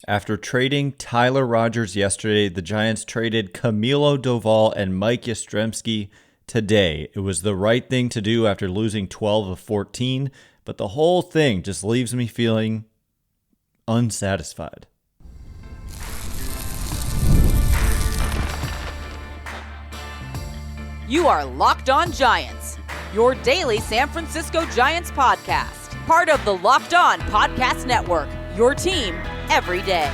After trading Tyler Rogers yesterday, the Giants traded Camilo Doval and Mike Yastrzemski today. It was the right thing to do after losing 12 of 14, but the whole thing just leaves me feeling unsatisfied. You are Locked On Giants, your daily San Francisco Giants podcast. Part of the Locked On Podcast Network, your team every day.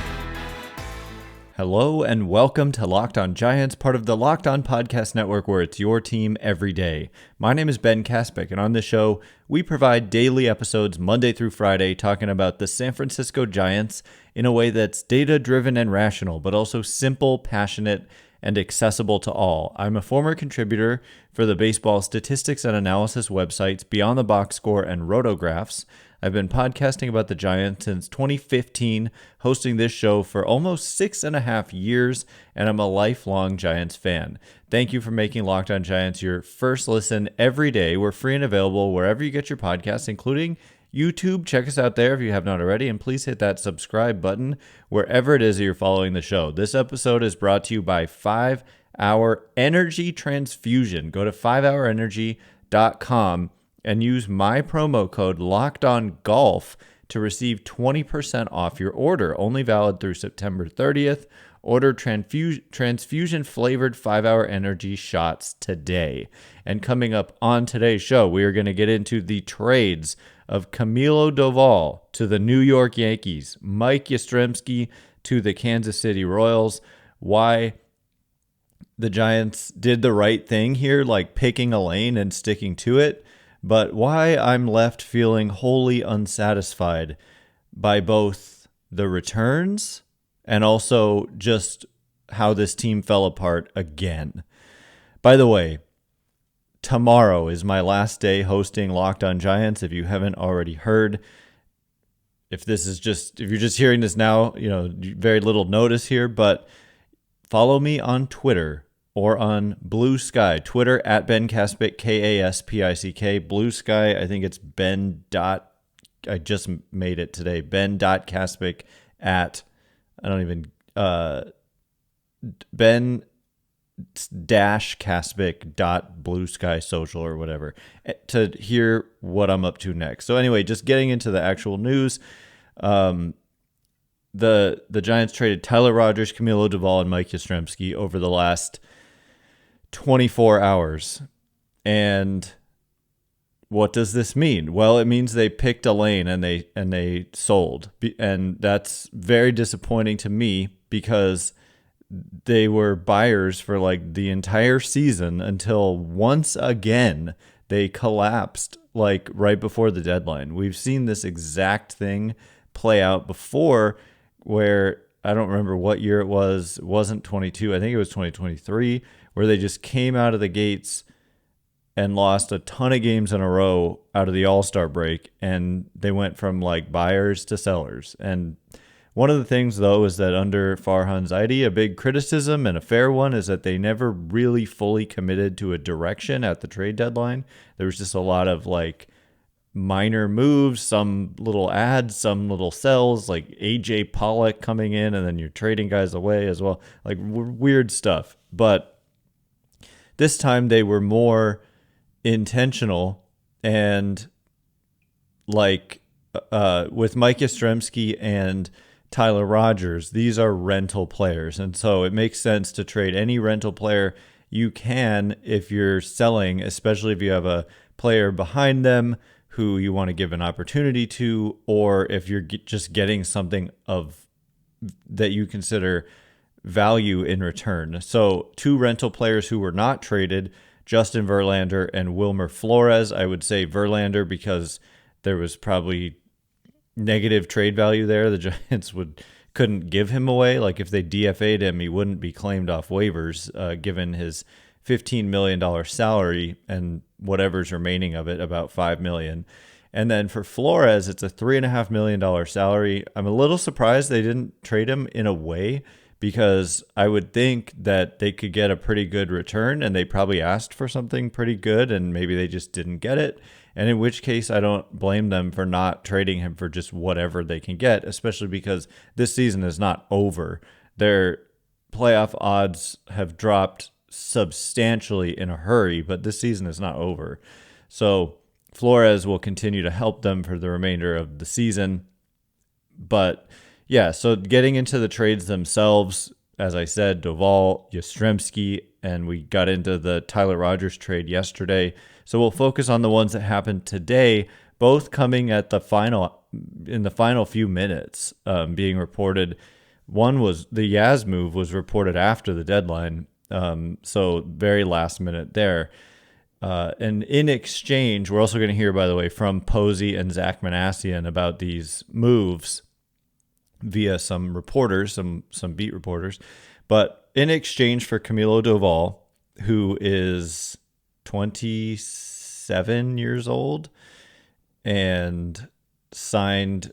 Hello and welcome to Locked On Giants, part of the Locked On Podcast Network, where it's your team every day. My name is Ben Kaspick, and on this show, we provide daily episodes Monday through Friday talking about the San Francisco Giants in a way that's data-driven and rational, but also simple, passionate, and accessible to all. I'm a former contributor for the baseball statistics and analysis websites Beyond the Box Score and RotoGraphs. I've been podcasting about the Giants since 2015, hosting this show for almost 6.5 years, and I'm a lifelong Giants fan. Thank you for making Locked On Giants your first listen every day. We're free and available wherever you get your podcasts, including YouTube. Check us out there if you have not already, and please hit that subscribe button wherever it is that you're following the show. This episode is brought to you by 5 Hour Energy Transfusion. Go to 5hourenergy.com and use my promo code LOCKEDONGOLF to receive 20% off your order. Only valid through September 30th. Order transfusion-flavored 5-Hour Energy shots today. And coming up on today's show, we are going to get into the trades of Camilo Doval to the New York Yankees, Mike Yastrzemski to the Kansas City Royals, why the Giants did the right thing here, like picking a lane and sticking to it, but why I'm left feeling wholly unsatisfied by both the returns and also just how this team fell apart again. By the way, tomorrow is my last day hosting Locked On Giants. If you haven't already heard, if you're just hearing this now, very little notice here, but follow me on Twitter or on Blue Sky. Twitter at Ben Kaspick, Kaspick. Blue Sky, I think it's Ben. I just made it today. Ben.Kaspick at, Ben Kaspick.Blue Sky Social or whatever to hear what I'm up to next. So anyway, just getting into the actual news, the Giants traded Tyler Rogers, Camilo Doval, and Mike Yastrzemski over the last 24 hours. And what does this mean? Well, it means they picked a lane and they sold. And that's very disappointing to me because they were buyers for like the entire season until once again they collapsed like right before the deadline. We've seen this exact thing play out before where I don't remember what year it was. It wasn't 22. I think it was 2023 where they just came out of the gates and lost a ton of games in a row out of the All-Star break, and they went from like buyers to sellers. And one of the things, though, is that under Farhan Zaidi, a big criticism and a fair one is that they never really fully committed to a direction at the trade deadline. There was just a lot of like minor moves, some little adds, some little sells, like AJ Pollock coming in, and then you're trading guys away as well, like weird stuff. But this time they were more intentional and like with Mike Yastrzemski and Tyler Rogers, these are rental players. And so it makes sense to trade any rental player you can if you're selling, especially if you have a player behind them who you want to give an opportunity to, or if you're just getting something of that you consider value in return. So 2 rental players who were not traded, Justin Verlander and Wilmer Flores. I would say Verlander because there was probably negative trade value there. The Giants couldn't give him away. Like if they DFA'd him, he wouldn't be claimed off waivers, given his $15 million salary and whatever's remaining of it, about $5 million. And then for Flores, it's a $3.5 million salary. I'm a little surprised they didn't trade him in a way, because I would think that they could get a pretty good return, and they probably asked for something pretty good and maybe they just didn't get it. And in which case, I don't blame them for not trading him for just whatever they can get, especially because this season is not over. Their playoff odds have dropped substantially in a hurry, but this season is not over. So Flores will continue to help them for the remainder of the season. But yeah, so getting into the trades themselves, as I said, Doval, Yastrzemski, and we got into the Tyler Rogers trade yesterday. So we'll focus on the ones that happened today, both coming at in the final few minutes, being reported. One was the Yaz move was reported after the deadline, so very last minute there. And in exchange, we're also going to hear, by the way, from Posey and Zach Manassian about these moves via some reporters, some beat reporters. But in exchange for Camilo Doval, who is 27 years old and signed,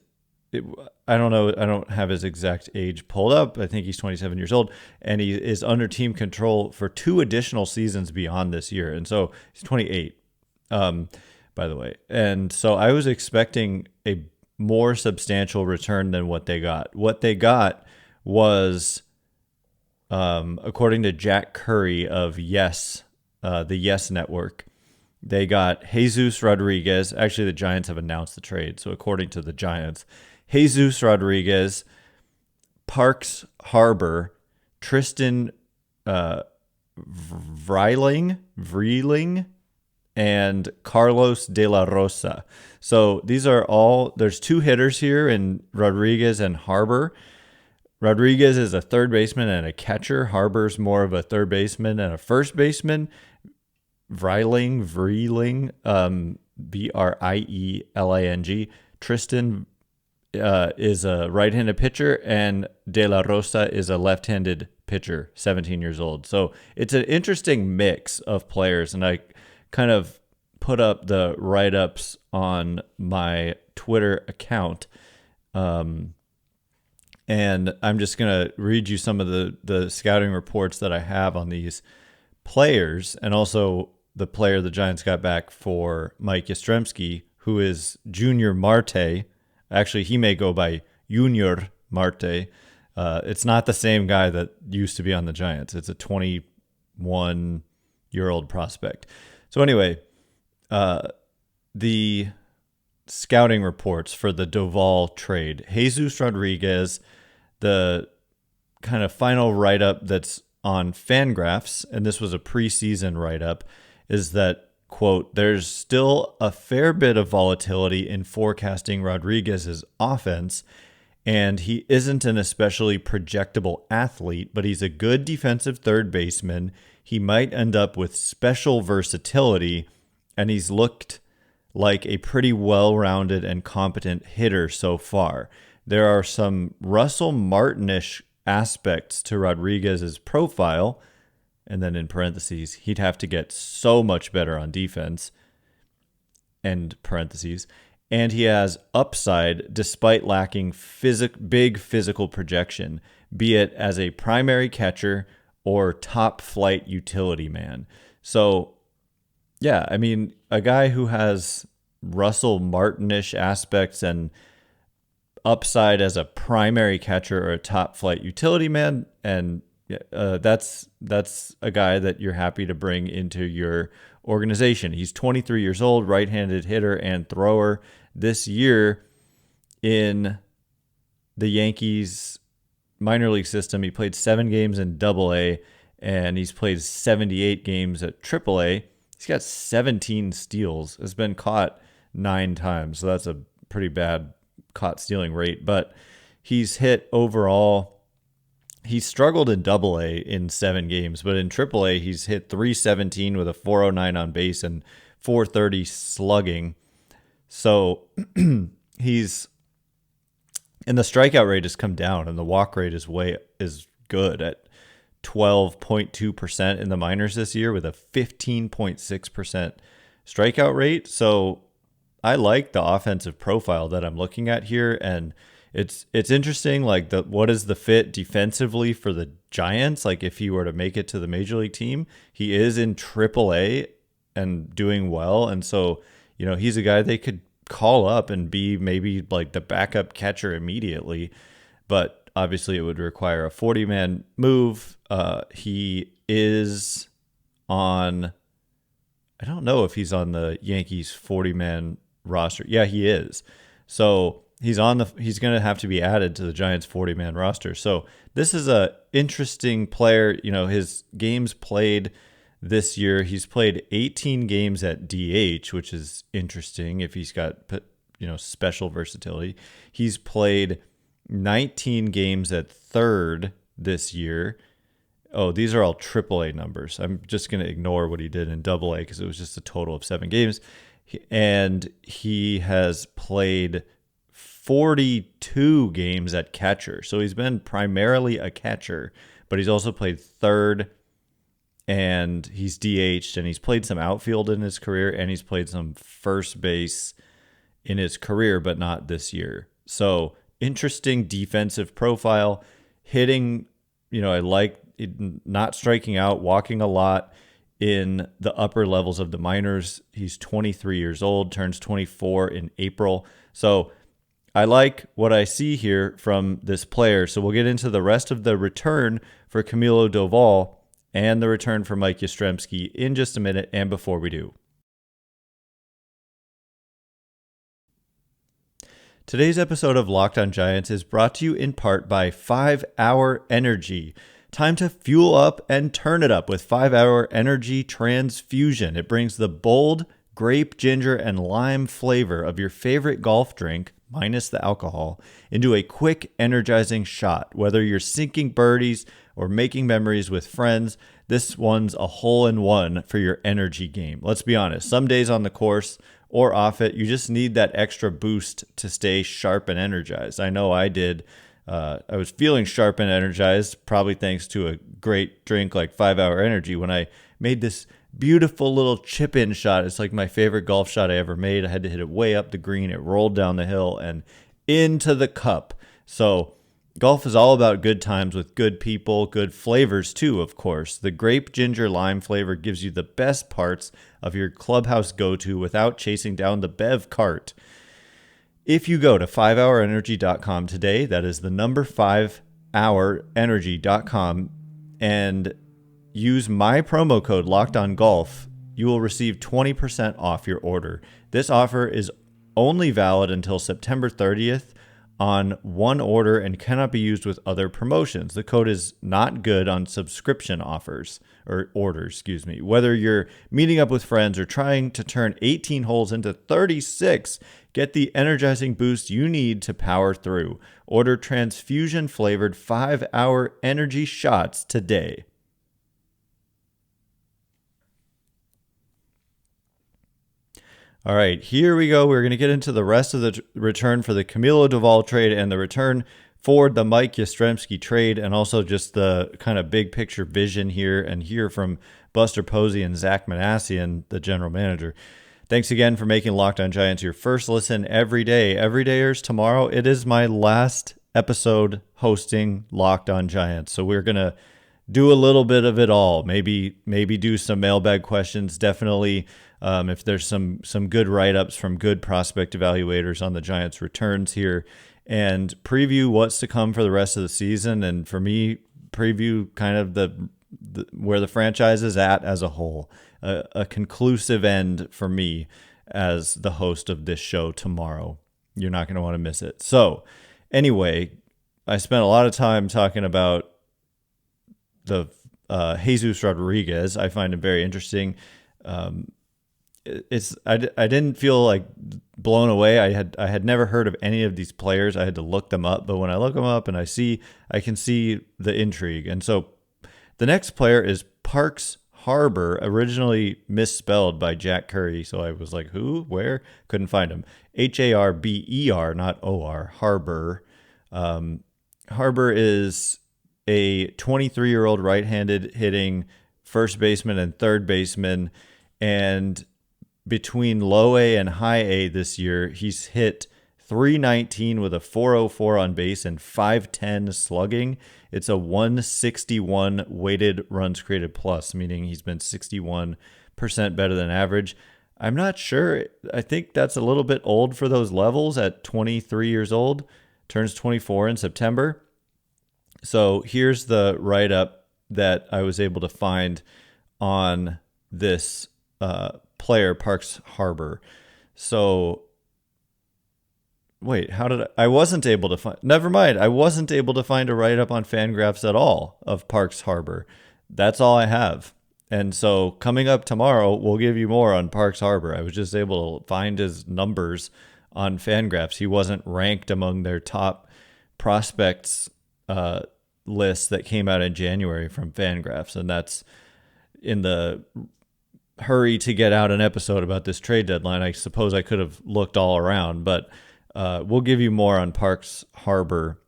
I don't know, I don't have his exact age pulled up. I think he's 27 years old, and he is under team control for 2 additional seasons beyond this year. And so he's 28, by the way. And so I was expecting a more substantial return than what they got. What they got was, according to Jack Curry of Yes, the Yes Network, they got Jesus Rodriguez. Actually, the Giants have announced the trade. So according to the Giants, Jesus Rodriguez, Parks Harbor, Tristan Vreeling, and Carlos De La Rosa. So these are all, there's 2 hitters here in Rodriguez and Harbor. Rodriguez is a third baseman and a catcher. Harbor's more of a third baseman and a first baseman. Vreeling, Brieling, Tristan is a right-handed pitcher, and De La Rosa is a left-handed pitcher, 17 years old. So it's an interesting mix of players, and I kind of put up the write-ups on my Twitter account, and I'm just going to read you some of the scouting reports that I have on these players, and also the player the Giants got back for Mike Yastrzemski, who is Yunior Marte. Actually, he may go by Yunior Marte. It's not the same guy that used to be on the Giants. It's a 21-year-old prospect. So anyway, the scouting reports for the Doval trade. Jesus Rodriguez, the kind of final write-up that's on Fangraphs, and this was a preseason write-up, is that, quote, there's still a fair bit of volatility in forecasting Rodriguez's offense, and he isn't an especially projectable athlete, but he's a good defensive third baseman. He might end up with special versatility, and he's looked like a pretty well-rounded and competent hitter so far. There are some Russell Martin-ish aspects to Rodriguez's profile, and then in parentheses, he'd have to get so much better on defense, end parentheses, and he has upside despite lacking big physical projection, be it as a primary catcher or top flight utility man. So, yeah, I mean, a guy who has Russell Martin-ish aspects and upside as a primary catcher or a top flight utility man, and that's a guy that you're happy to bring into your organization. He's 23 years old, right-handed hitter and thrower. This year in the Yankees minor league system, he played 7 games in Double-A, and he's played 78 games at Triple-A. He's got 17 steals. Has been caught 9 times, so that's a pretty bad caught stealing rate. But he's hit overall. He struggled in Double-A in 7 games, but in Triple-A, he's hit .317 with a .409 on base and .430 slugging. So he's, and the strikeout rate has come down, and the walk rate is good at 12.2% in the minors this year with a 15.6% strikeout rate. So I like the offensive profile that I'm looking at here, and it's interesting, like what is the fit defensively for the Giants? Like if he were to make it to the major league team, he is in Triple-A and doing well. And so he's a guy they could call up and be maybe like the backup catcher immediately. But obviously it would require a 40-man move. He is on, I don't know if he's on the Yankees 40-man roster. Yeah, he is. So he's going to have to be added to the Giants 40-man roster. So this is a interesting player. His games played this year, he's played 18 games at DH, which is interesting if he's got, special versatility. He's played 19 games at third this year. Oh, these are all AAA numbers. I'm just going to ignore what he did in AA because it was just a total of 7 games. And he has played 42 games at catcher. So he's been primarily a catcher, but he's also played third, and he's DH'd, and he's played some outfield in his career, and he's played some first base in his career, but not this year. So interesting defensive profile. Hitting, I like it, not striking out, walking a lot in the upper levels of the minors. He's 23 years old, turns 24 in April. So I like what I see here from this player. So we'll get into the rest of the return for Camilo Doval and the return for Mike Yastrzemski in just a minute, and before we do. Today's episode of Locked On Giants is brought to you in part by 5 Hour Energy. Time to fuel up and turn it up with 5 Hour Energy Transfusion. It brings the bold grape, ginger, and lime flavor of your favorite golf drink, minus the alcohol, into a quick, energizing shot. Whether you're sinking birdies or making memories with friends, this one's a hole-in-one for your energy game. Let's be honest, some days on the course or off it, you just need that extra boost to stay sharp and energized. I know I did. I was feeling sharp and energized, probably thanks to a great drink like 5 Hour Energy, when I made this beautiful little chip-in shot. It's like my favorite golf shot I ever made. I had to hit it way up the green. It rolled down the hill and into the cup. So golf is all about good times with good people, good flavors too, of course. The grape, ginger, lime flavor gives you the best parts of your clubhouse go-to without chasing down the bev cart. If you go to 5hourenergy.com today, that is the number 5hourenergy.com, and use my promo code LOCKEDONGOLF, you will receive 20% off your order. This offer is only valid until September 30th on one order and cannot be used with other promotions. The code is not good on subscription orders. Whether you're meeting up with friends or trying to turn 18 holes into 36, get the energizing boost you need to power through. Order transfusion-flavored 5-hour energy shots today. All right, here we go. We're going to get into the rest of the return for the Camilo Doval trade and the return for the Mike Yastrzemski trade, and also just the kind of big picture vision here, and hear from Buster Posey and Zach Manassian, the general manager. Thanks again for making Locked On Giants your first listen every day. Everydayers, tomorrow it is my last episode hosting Locked On Giants. So we're going to do a little bit of it all. Maybe do some mailbag questions. Definitely, if there's some good write-ups from good prospect evaluators on the Giants' returns here, and preview what's to come for the rest of the season. And for me, preview kind of the where the franchise is at as a whole. A conclusive end for me as the host of this show tomorrow. You're not going to want to miss it. So anyway, I spent a lot of time talking about the Jesus Rodriguez. I find him very interesting. I didn't feel like blown away. I had never heard of any of these players. I had to look them up, but when I look them up and I can see the intrigue. And so the next player is Parks Harbor, originally misspelled by Jack Curry. So I was like, who? Where? Couldn't find him. Harber, not O-R, Harbor. Harbor is a 23-year-old right-handed hitting first baseman and third baseman. And between low A and high A this year, he's hit .319 with a .404 on base and .510 slugging. It's a 161 weighted runs created plus, meaning he's been 61% better than average. I'm not sure. I think that's a little bit old for those levels at 23 years old. Turns 24 in September. So here's the write-up that I was able to find on this player, Parks Harbor. So, wait, I wasn't able to find... Never mind. I wasn't able to find a write-up on FanGraphs at all of Parks Harbor. That's all I have. And so coming up tomorrow, we'll give you more on Parks Harbor. I was just able to find his numbers on FanGraphs. He wasn't ranked among their top prospects list that came out in January from FanGraphs. And that's in the hurry to get out an episode about this trade deadline. I suppose I could have looked all around, but we'll give you more on Parks Harbor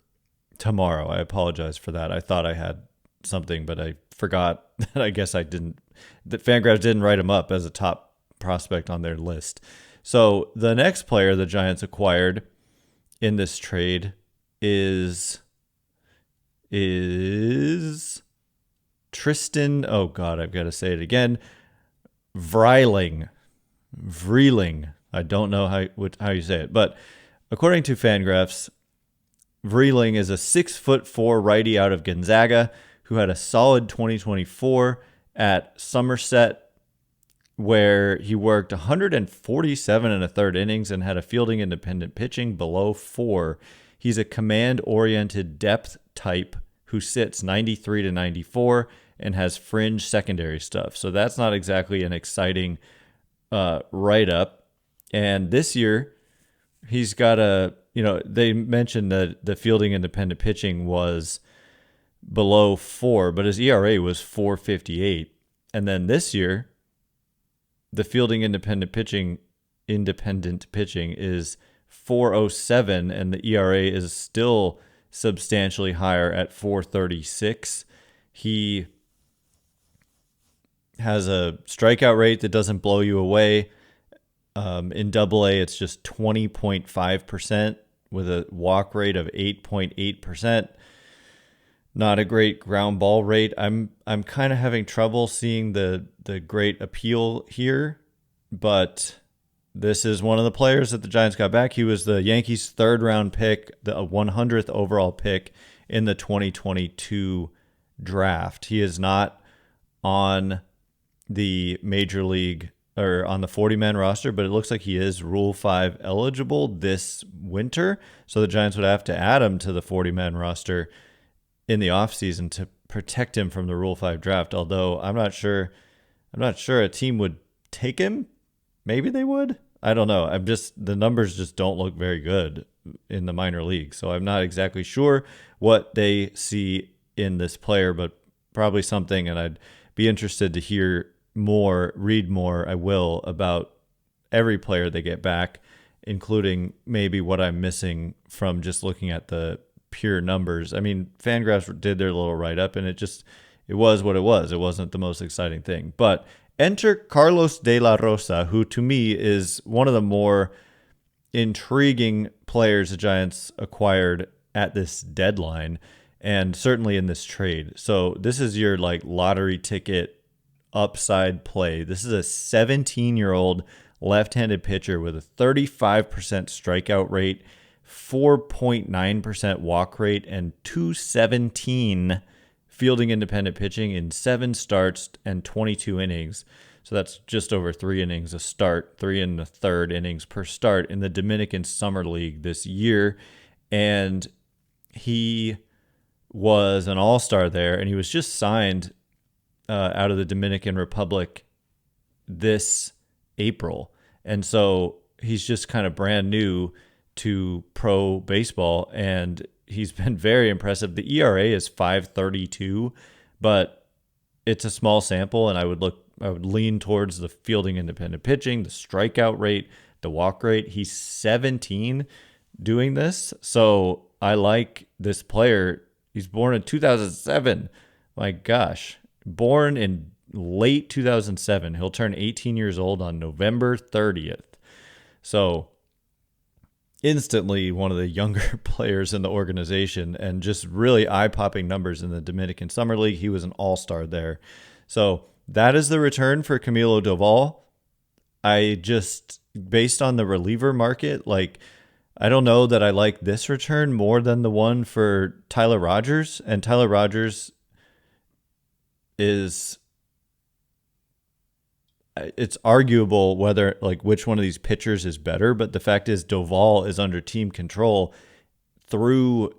tomorrow. I apologize for that. I thought I had something, but I forgot that I guess I didn't, that FanGraphs didn't write him up as a top prospect on their list. So the next player the Giants acquired in this trade is Tristan, oh God, I've got to say it again, Vreeling. I don't know how you say it, but according to FanGraphs, Vreeling is a 6'4" righty out of Gonzaga who had a solid 2024 at Somerset, where he worked 147 and a third innings and had a fielding independent pitching below 4. He's a command-oriented depth type who sits 93 to 94 and has fringe secondary stuff. So that's not exactly an exciting write-up. And this year, he's got they mentioned that the fielding independent pitching was below 4, but his ERA was 4.58. And then this year, the fielding independent pitching is 4.07, and the ERA is still substantially higher at 4.36. He has a strikeout rate that doesn't blow you away. In AA, it's just 20.5% with a walk rate of 8.8%. Not a great ground ball rate. I'm kind of having trouble seeing the great appeal here, but this is one of the players that the Giants got back. He was the Yankees' third round pick, the 100th overall pick in the 2022 draft. He is not on the major league or on the 40-man roster, but it looks like he is Rule 5 eligible this winter. So the Giants would have to add him to the 40-man roster in the offseason to protect him from the Rule 5 draft, although I'm not sure a team would take him. Maybe they would. I don't know. The numbers just don't look very good in the minor league. So I'm not exactly sure what they see in this player, but probably something, and I'd be interested to read more, I will, about every player they get back, including maybe what I'm missing from just looking at the pure numbers. I mean, FanGraphs did their little write-up, and it was what it was. It wasn't the most exciting thing. But enter Carlos de la Rosa, who to me is one of the more intriguing players the Giants acquired at this deadline, and certainly in this trade. So this is your lottery ticket upside play. This is a 17-year-old left-handed pitcher with a 35% strikeout rate, 4.9% walk rate, and 217 fielding independent pitching in 7 starts and 22 innings. So that's just over 3 innings a start, 3 1/3 innings per start in the Dominican Summer League this year. And he was an all-star there, and he was just signed out of the Dominican Republic this April. And so he's just kind of brand new to pro baseball, and he's been very impressive. The ERA is 5.32, but it's a small sample, and I would lean towards the fielding independent pitching, the strikeout rate, the walk rate. He's 17 doing this, so I like this player. He's born in 2007. My gosh, born in late 2007. He'll turn 18 years old on November 30th. So instantly one of the younger players in the organization, and just really eye-popping numbers in the Dominican Summer League. He was an all-star there. So that is the return for Camilo Doval. I just, based on the reliever market, like, I don't know that I like this return more than the one for Tyler Rogers. And Tyler Rogers is, it's arguable whether, like, which one of these pitchers is better. But the fact is, Doval is under team control through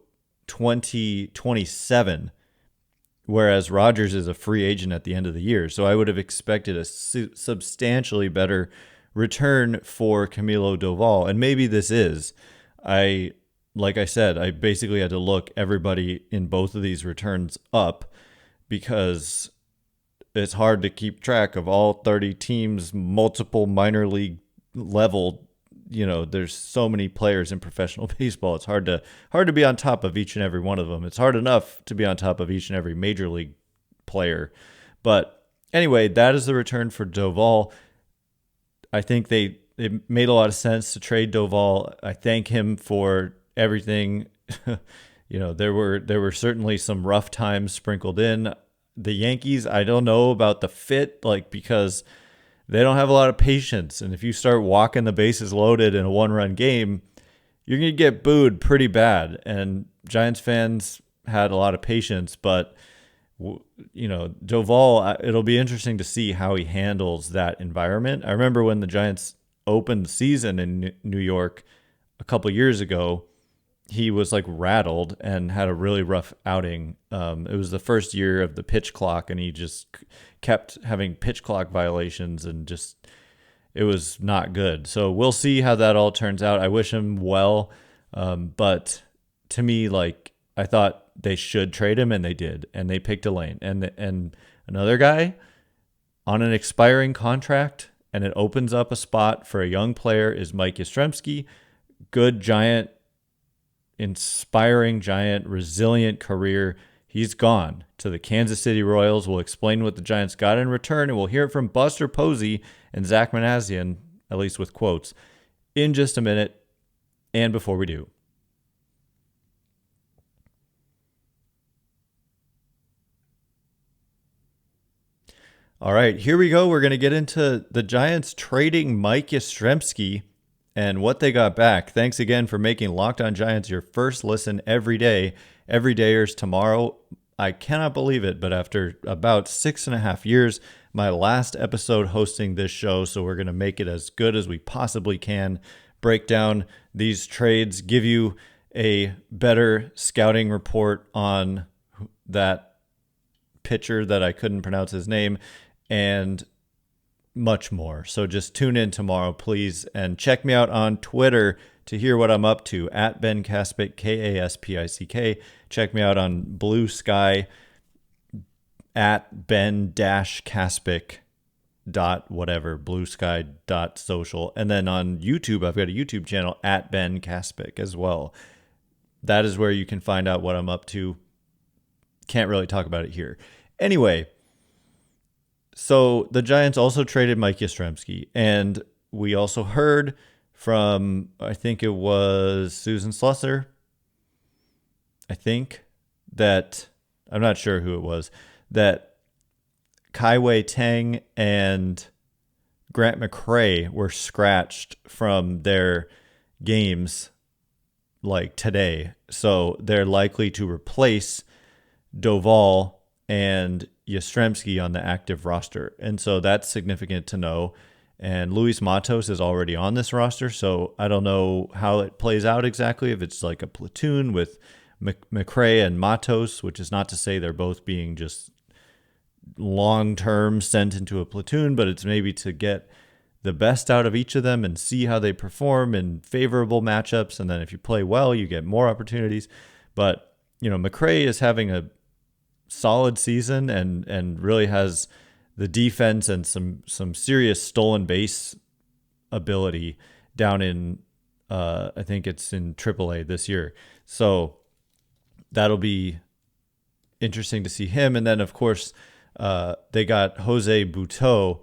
2027, whereas Rogers is a free agent at the end of the year. So I would have expected a substantially better return for Camilo Doval. And maybe this is. Like I said, I basically had to look everybody in both of these returns up because it's hard to keep track of all 30 teams, multiple minor league level. There's so many players in professional baseball. It's hard to be on top of each and every one of them. It's hard enough to be on top of each and every major league player. But anyway, that is the return for Doval. I think it made a lot of sense to trade Doval. I thank him for everything. There were certainly some rough times sprinkled in. The Yankees, I don't know about the fit, because they don't have a lot of patience. And if you start walking the bases loaded in a one-run game, you're going to get booed pretty bad. And Giants fans had a lot of patience, but Doval, it'll be interesting to see how he handles that environment. I remember when the Giants opened the season in New York a couple years ago, he was rattled and had a really rough outing. It was the first year of the pitch clock, and he just kept having pitch clock violations, and it was not good. So we'll see how that all turns out. I wish him well. But to me, I thought they should trade him, and they did, and they picked a lane. And another guy on an expiring contract, and it opens up a spot for a young player, is Mike Yastrzemski. Good Giant, inspiring Giant, resilient career. He's gone to the Kansas City Royals. We'll explain what the Giants got in return, and we'll hear it from Buster Posey and Zach Manassian, at least with quotes, in just a minute. And before we do, all right, here we go. We're going to get into the Giants trading Mike Yastrzemski and what they got back. Thanks again for making Locked On Giants your first listen every day. Every day airs tomorrow. I cannot believe it, but after about 6.5 years, my last episode hosting this show, so we're going to make it as good as we possibly can, break down these trades, give you a better scouting report on that pitcher that I couldn't pronounce his name, and much more. So just tune in tomorrow, please, and check me out on Twitter to hear what I'm up to, at Ben Kaspick, Kaspick. Check me out on Blue Sky, at Ben-Kaspick .whatever, bluesky.social. And then on YouTube, I've got a YouTube channel, at Ben Kaspick as well. That is where you can find out what I'm up to. Can't really talk about it here. Anyway, so the Giants also traded Mike Yastrzemski, and we also heard from, I think it was Susan Slusser, I'm not sure who it was, that Kai-Wei Tang and Grant McCray were scratched from their games today. So they're likely to replace Doval and Yastrzemski on the active roster. And so that's significant to know. And Luis Matos is already on this roster, so I don't know how it plays out exactly, if it's like a platoon with McCray and Matos, which is not to say they're both being just long-term sent into a platoon, but it's maybe to get the best out of each of them and see how they perform in favorable matchups. And then if you play well, you get more opportunities. But, McCray is having a solid season and really has the defense and some serious stolen base ability down in, I think it's in AAA this year. So that'll be interesting to see him. And then, of course, they got Jose Butto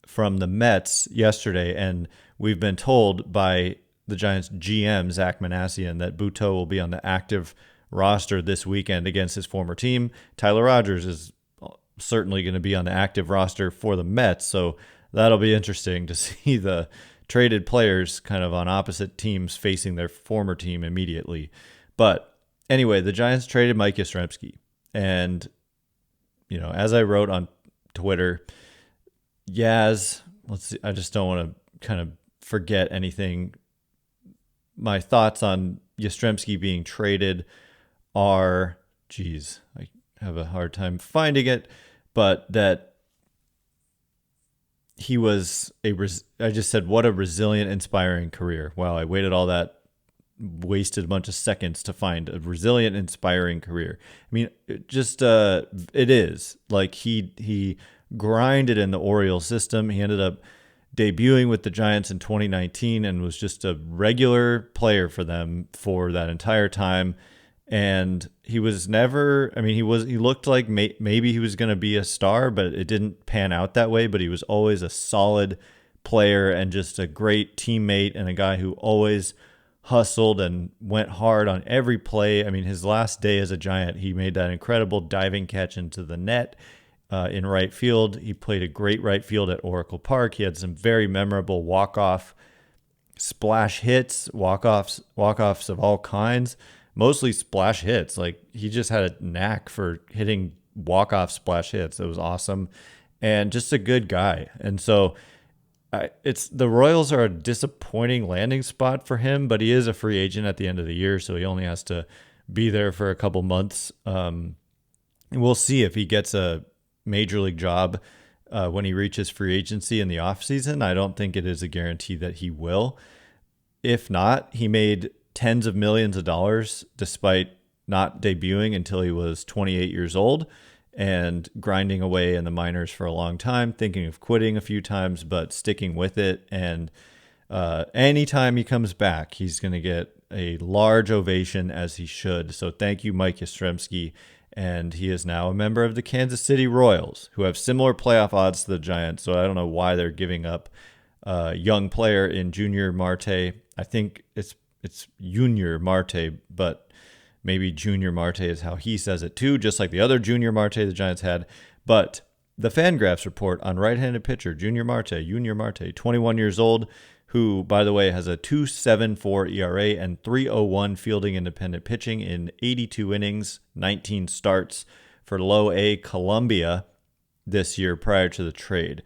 from the Mets yesterday, and we've been told by the Giants GM, Zach Manassian, that Butto will be on the active roster this weekend against his former team. Tyler Rogers is certainly going to be on the active roster for the Mets, so that'll be interesting to see the traded players kind of on opposite teams facing their former team immediately. But anyway, the Giants traded Mike Yastrzemski. And, as I wrote on Twitter, let's see, I just don't want to kind of forget anything. My thoughts on Yastrzemski being traded are, I have a hard time finding it, but that he was I just said, what a resilient, inspiring career. Wow, I waited all that, wasted a bunch of seconds to find a resilient, inspiring career. I mean, it is like he grinded in the Orioles system. He ended up debuting with the Giants in 2019 and was just a regular player for them for that entire time. And he was never, he looked like maybe he was going to be a star, but it didn't pan out that way. But he was always a solid player and just a great teammate and a guy who always hustled and went hard on every play. His last day as a Giant, he made that incredible diving catch into the net in right field. He played a great right field at Oracle Park. He had some very memorable walk-off splash hits, walk-offs of all kinds. Mostly splash hits. Like, he just had a knack for hitting walk-off splash hits. It was awesome. And just a good guy. And so the Royals are a disappointing landing spot for him, but he is a free agent at the end of the year, so he only has to be there for a couple months. And we'll see if he gets a major league job when he reaches free agency in the offseason. I don't think it is a guarantee that he will. If not, he made tens of millions of dollars despite not debuting until he was 28 years old and grinding away in the minors for a long time, thinking of quitting a few times, but sticking with it. And anytime he comes back, he's going to get a large ovation, as he should. So thank you, Mike Yastrzemski. And he is now a member of the Kansas City Royals, who have similar playoff odds to the Giants. So I don't know why they're giving up a young player in Yunior Marte. I think it's Yunior Marte, but maybe Junior Marte is how he says it too, just like the other Junior Marte the Giants had. But the FanGraphs report on right-handed pitcher Yunior Marte, 21 years old, who, by the way, has a 2.74 ERA and 3.01 fielding independent pitching in 82 innings, 19 starts for Low A Columbia this year prior to the trade.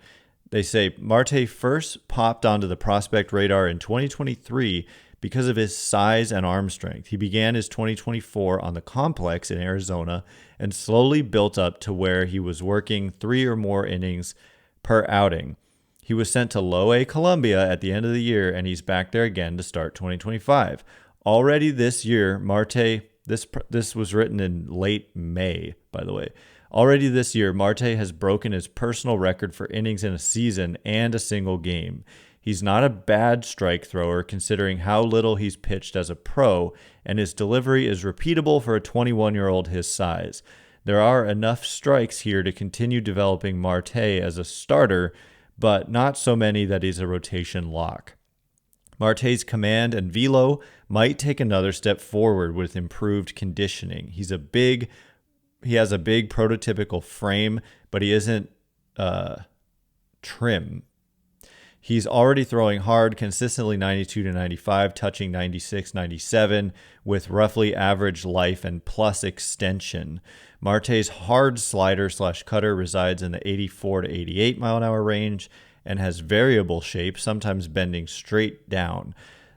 They say Marte first popped onto the prospect radar in 2023 because of his size and arm strength. He began his 2024 on the complex in Arizona and slowly built up to where he was working 3 or more innings per outing. He was sent to Low A Columbia at the end of the year, and he's back there again to start 2025. Already this year, Marte, this was written in late May, by the way. Already this year, Marte has broken his personal record for innings in a season and a single game. He's not a bad strike thrower considering how little he's pitched as a pro, and his delivery is repeatable for a 21-year-old his size. There are enough strikes here to continue developing Marte as a starter, but not so many that he's a rotation lock. Marte's command and velo might take another step forward with improved conditioning. He has a big prototypical frame, but he isn't trim. He's already throwing hard, consistently 92 to 95, touching 96, 97, with roughly average life and plus extension. Marte's hard slider/cutter resides in the 84 to 88 mile an hour range and has variable shape, sometimes bending straight down.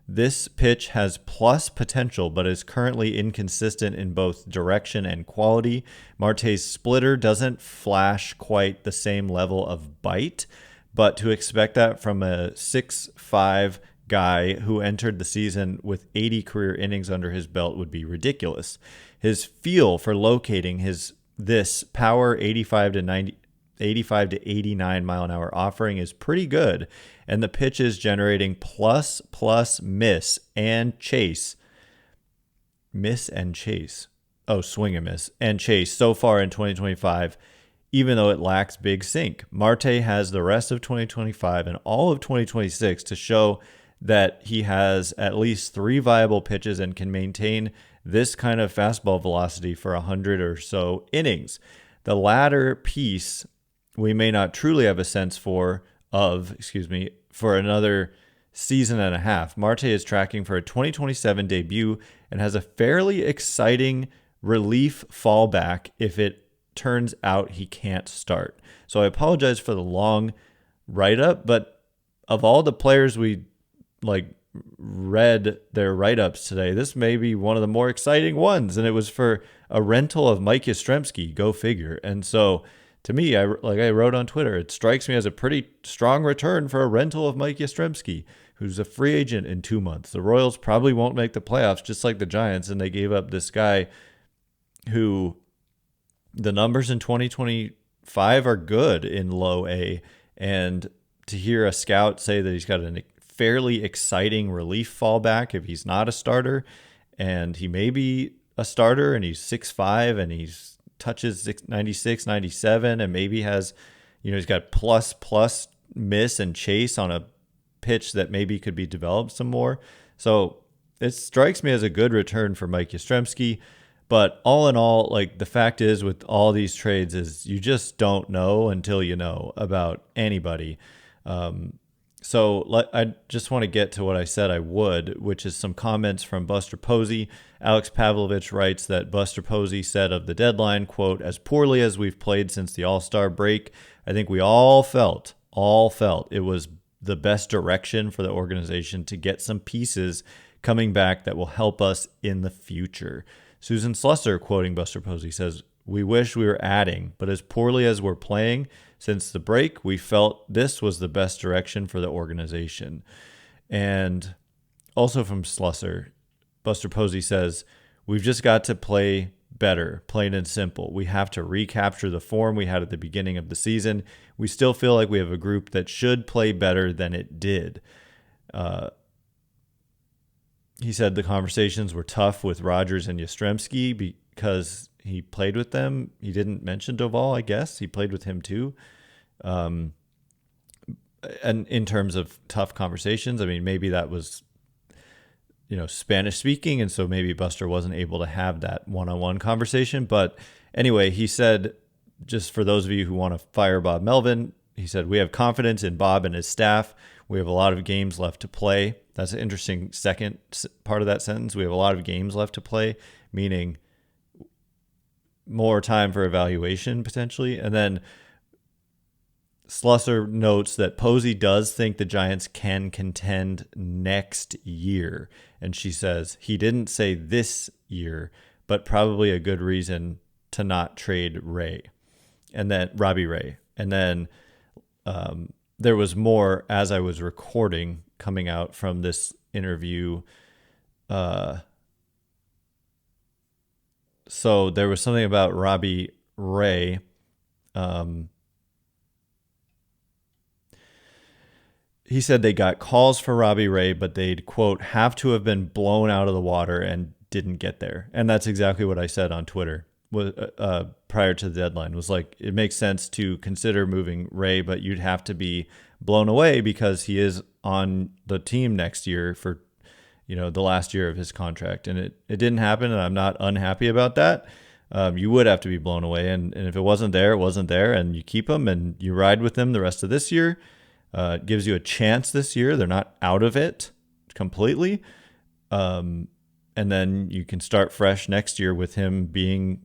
This pitch has plus potential, but is currently inconsistent in both direction and quality. Marte's splitter doesn't flash quite the same level of bite, but to expect that from a 6'5" guy who entered the season with 80 career innings under his belt would be ridiculous. His feel for locating this power 85 to 89 mile an hour offering is pretty good, and the pitch is generating plus, miss and chase. Miss and chase. Oh, swing and miss and chase so far in 2025. Even though it lacks big sink. Marte has the rest of 2025 and all of 2026 to show that he has at least 3 viable pitches and can maintain this kind of fastball velocity for 100 or so innings. The latter piece we may not truly have a sense for for another season and a half. Marte is tracking for a 2027 debut and has a fairly exciting relief fallback if it turns out he can't start. So I apologize for the long write-up, but of all the players we read their write-ups today, this may be one of the more exciting ones, and it was for a rental of Mike Yastrzemski. Go figure. And so to me, I wrote on Twitter, it strikes me as a pretty strong return for a rental of Mike Yastrzemski, who's a free agent in 2 months. The Royals probably won't make the playoffs, just like the Giants, and they gave up this guy who the numbers in 2025 are good in low A, and to hear a scout say that he's got a fairly exciting relief fallback if he's not a starter, and he may be a starter, and he's 6'5", and he's touches 96, 97, and maybe has, he's got plus miss and chase on a pitch that maybe could be developed some more. So it strikes me as a good return for Mike Yastrzemski. But all in all, the fact is with all these trades is you just don't know until you know about anybody. So I just want to get to what I said I would, which is some comments from Buster Posey. Alex Pavlovich writes that Buster Posey said of the deadline, quote, "As poorly as we've played since the All-Star break, I think we all felt it was the best direction for the organization to get some pieces coming back that will help us in the future." Susan Slusser, quoting Buster Posey, says, "We wish we were adding, but as poorly as we're playing since the break, we felt this was the best direction for the organization." And also from Slusser, Buster Posey says, "We've just got to play better, plain and simple. We have to recapture the form we had at the beginning of the season. We still feel like we have a group that should play better than it did." He said the conversations were tough with Rogers and Yastrzemski because he played with them. He didn't mention Doval, I guess. He played with him too. And in terms of tough conversations, I mean, maybe that was, Spanish speaking. And so maybe Buster wasn't able to have that one-on-one conversation. But anyway, he said, just for those of you who want to fire Bob Melvin, he said, "We have confidence in Bob and his staff. We have a lot of games left to play." That's an interesting second part of that sentence. We have a lot of games left to play, meaning more time for evaluation potentially. And then Slusser notes that Posey does think the Giants can contend next year. And she says, he didn't say this year, but probably a good reason to not trade Robbie Ray. And then there was more as I was recording coming out from this interview. So there was something about Robbie Ray. He said they got calls for Robbie Ray, but they'd, quote, "have to have been blown out of the water and didn't get there." And that's exactly what I said on Twitter prior to the deadline. Was like, it makes sense to consider moving Ray, but you'd have to be blown away because he is on the team next year for, the last year of his contract. And it didn't happen, and I'm not unhappy about that. You would have to be blown away. And if it wasn't there, it wasn't there. And you keep him and you ride with him the rest of this year. It gives you a chance this year. They're not out of it completely. And then you can start fresh next year with him being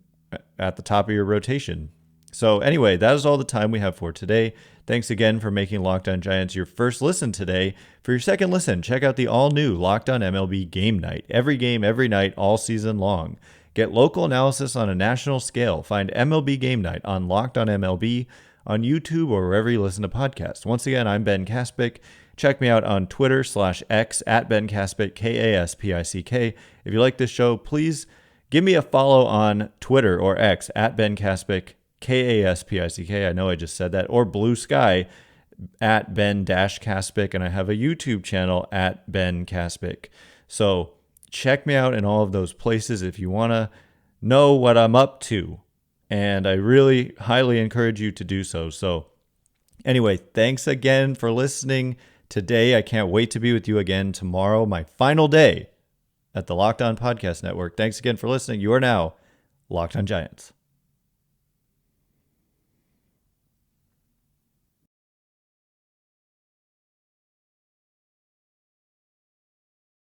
at the top of your rotation. So anyway, that is all the time we have for today. Thanks again for making Locked On Giants your first listen today. For your second listen, check out the all-new Locked On MLB Game Night. Every game, every night, all season long. Get local analysis on a national scale. Find MLB Game Night on Locked On MLB, on YouTube, or wherever you listen to podcasts. Once again, I'm Ben Kaspick. Check me out on Twitter /X at Ben Kaspick, Kaspick. If you like this show, please give me a follow on Twitter or X at Ben Kaspick, Kaspick. I know I just said that. Or Blue Sky at Ben-Kaspick. And I have a YouTube channel at Ben Kaspick. So check me out in all of those places if you want to know what I'm up to. And I really highly encourage you to do so. So anyway, thanks again for listening today. I can't wait to be with you again tomorrow, my final day at the Locked On Podcast Network. Thanks again for listening. You are now Locked On Giants.